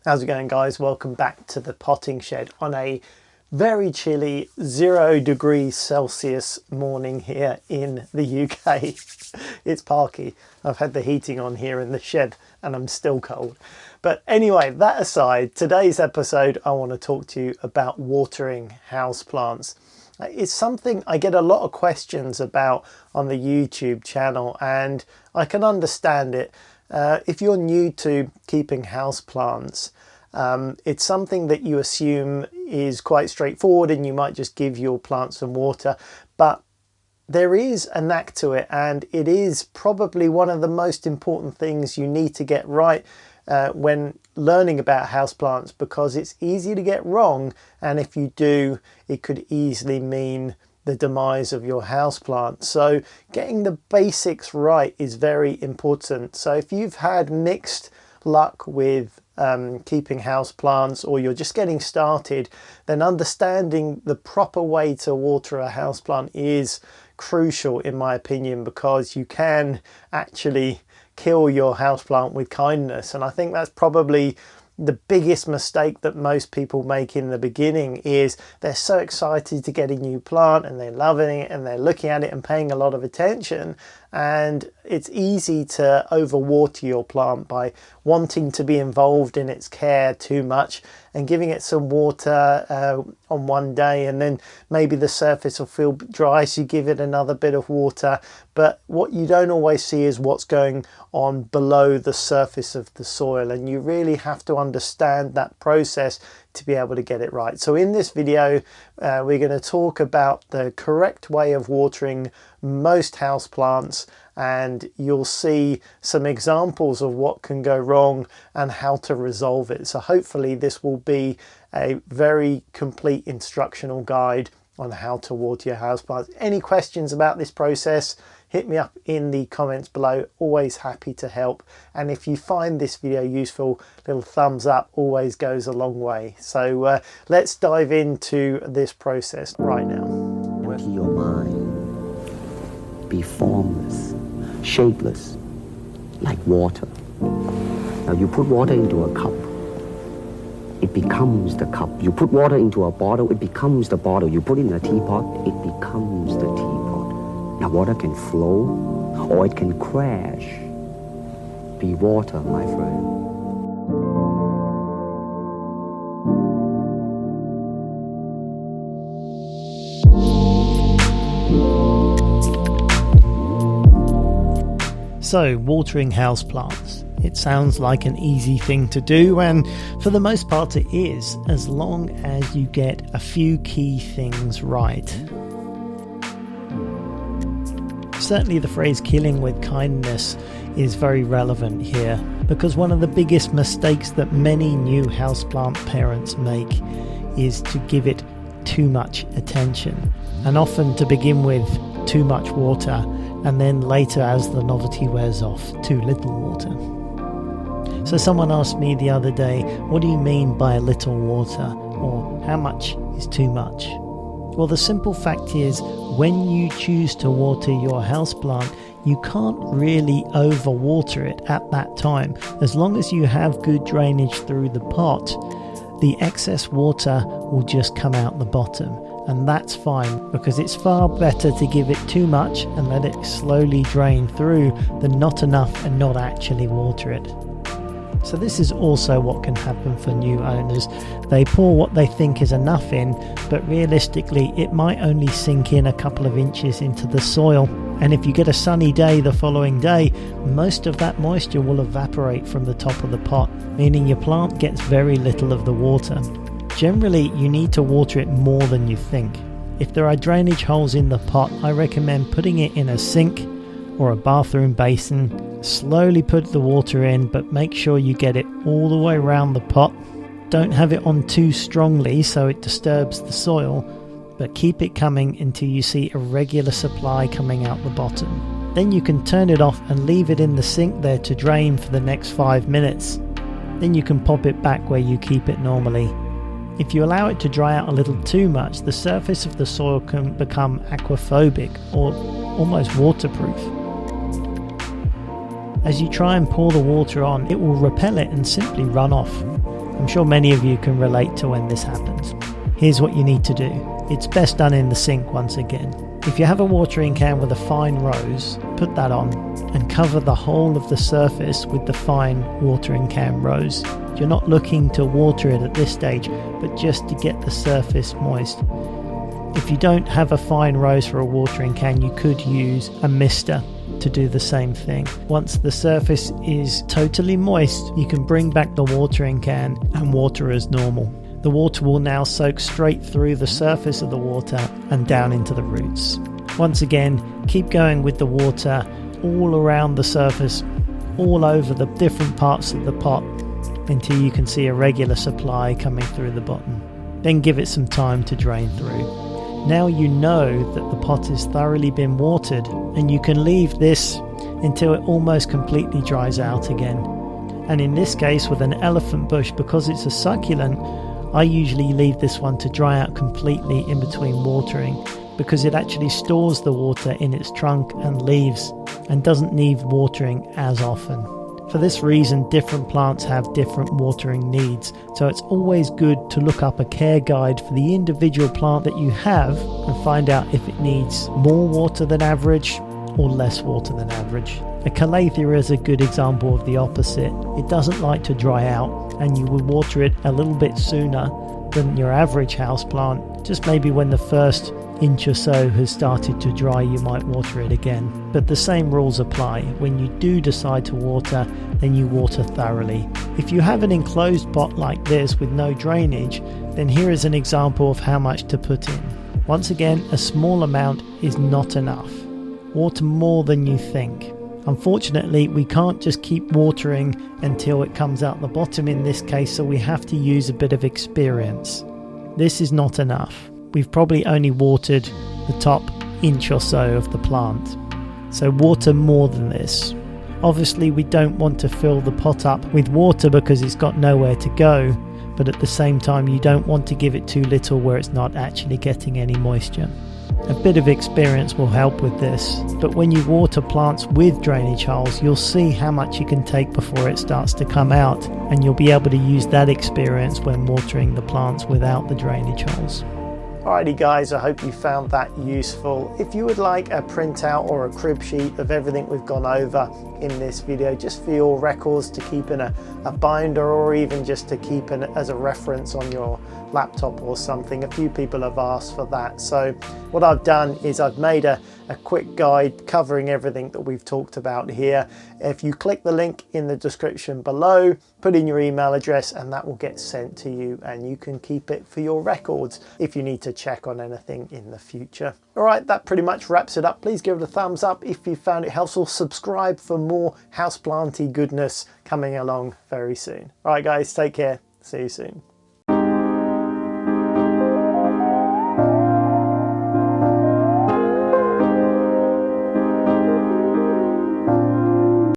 How's it going, guys? Welcome back to the potting shed on a very chilly 0 degrees Celsius morning here in the UK. It's Parky. I've had the heating on here in the shed and I'm still cold. But anyway, that aside, today's episode I want to talk to you about watering houseplants. It's something I get a lot of questions about on the YouTube channel, and I can understand it. If you're new to keeping houseplants, it's something that you assume is quite straightforward and you might just give your plants some water, but there is a knack to it, and it is probably one of the most important things you need to get right when learning about houseplants, because it's easy to get wrong, and if you do, it could easily mean the demise of your houseplant. So getting the basics right is very important. So if you've had mixed luck with keeping houseplants, or you're just getting started, then understanding the proper way to water a houseplant is crucial in my opinion, because you can actually kill your houseplant with kindness. And I think that's probably the biggest mistake that most people make in the beginning, is they're so excited to get a new plant and they're loving it and they're looking at it and paying a lot of attention, and it's easy to overwater your plant by wanting to be involved in its care too much and giving it some water on one day, and then maybe the surface will feel dry, so you give it another bit of water. But what you don't always see is what's going on below the surface of the soil, and you really have to understand that process to be able to get it right. So in this video we're going to talk about the correct way of watering most houseplants, and you'll see some examples of what can go wrong and how to resolve it. So hopefully this will be a very complete instructional guide on how to water your houseplants. Any questions about this process, hit me up in the comments below. Always happy to help. And if you find this video useful, little thumbs up always goes a long way. So let's dive into this process right now. Let your mind be formless, shapeless, like water. Now you put water into a cup, it becomes the cup. You put water into a bottle, it becomes the bottle. You put it in a teapot, it becomes the teapot. Now water can flow or it can crash. Be water, my friend. So, watering houseplants. It sounds like an easy thing to do, and for the most part it is, as long as you get a few key things right. Certainly the phrase killing with kindness is very relevant here, because one of the biggest mistakes that many new houseplant parents make is to give it too much attention, and often to begin with too much water, and then later, as the novelty wears off, too little water. So someone asked me the other day, what do you mean by a little water, or how much is too much? Well, the simple fact is, when you choose to water your houseplant, you can't really overwater it at that time. As long as you have good drainage through the pot, the excess water will just come out the bottom. And that's fine, because it's far better to give it too much and let it slowly drain through than not enough and not actually water it. So this is also what can happen for new owners. They pour what they think is enough in, but realistically it might only sink in a couple of inches into the soil. And if you get a sunny day the following day, most of that moisture will evaporate from the top of the pot, meaning your plant gets very little of the water. Generally, you need to water it more than you think. If there are drainage holes in the pot, I recommend putting it in a sink or a bathroom basin. Slowly put the water in, but make sure you get it all the way around the pot. Don't have it on too strongly so it disturbs the soil, but keep it coming until you see a regular supply coming out the bottom. Then you can turn it off and leave it in the sink there to drain for the next 5 minutes. Then you can pop it back where you keep it normally. If you allow it to dry out a little too much, the surface of the soil can become aquaphobic or almost waterproof. As you try and pour the water on, it will repel it and simply run off. I'm sure many of you can relate to when this happens. Here's what you need to do. It's best done in the sink once again. If you have a watering can with a fine rose, put that on and cover the whole of the surface with the fine watering can rose. You're not looking to water it at this stage, but just to get the surface moist. If you don't have a fine rose for a watering can, you could use a mister to do the same thing. Once the surface is totally moist, you can bring back the watering can and water as normal. The water will now soak straight through the surface of the water and down into the roots. Once again, keep going with the water all around the surface, all over the different parts of the pot until you can see a regular supply coming through the bottom. Then give it some time to drain through. Now you know that the pot has thoroughly been watered, and you can leave this until it almost completely dries out again. And in this case with an elephant bush, because it's a succulent, I usually leave this one to dry out completely in between watering, because it actually stores the water in its trunk and leaves and doesn't need watering as often. For this reason, different plants have different watering needs, so it's always good to look up a care guide for the individual plant that you have and find out if it needs more water than average or less water than average. A calathea is a good example of the opposite. It doesn't like to dry out, and you will water it a little bit sooner than your average houseplant. Just maybe when the first inch or so has started to dry, you might water it again. But the same rules apply. When you do decide to water, then you water thoroughly. If you have an enclosed pot like this with no drainage, then here is an example of how much to put in. Once again, a small amount is not enough. Water more than you think. Unfortunately, we can't just keep watering until it comes out the bottom in this case, so we have to use a bit of experience. This is not enough. We've probably only watered the top inch or so of the plant. So water more than this. Obviously, we don't want to fill the pot up with water because it's got nowhere to go, but at the same time you don't want to give it too little where it's not actually getting any moisture. A bit of experience will help with this, but when you water plants with drainage holes, you'll see how much you can take before it starts to come out, and you'll be able to use that experience when watering the plants without the drainage holes. Alrighty guys, I hope you found that useful. If you would like a printout or a crib sheet of everything we've gone over in this video, just for your records to keep in a binder, or even just to keep as a reference on your laptop or something, a few people have asked for that. So what I've done is I've made a quick guide covering everything that we've talked about here. If you click the link in the description below, put in your email address and that will get sent to you, and you can keep it for your records if you need to check on anything in the future. All right, that pretty much wraps it up. Please give it a thumbs up if you found it helpful. Subscribe for more houseplanty goodness coming along very soon. All right guys, take care. See you soon.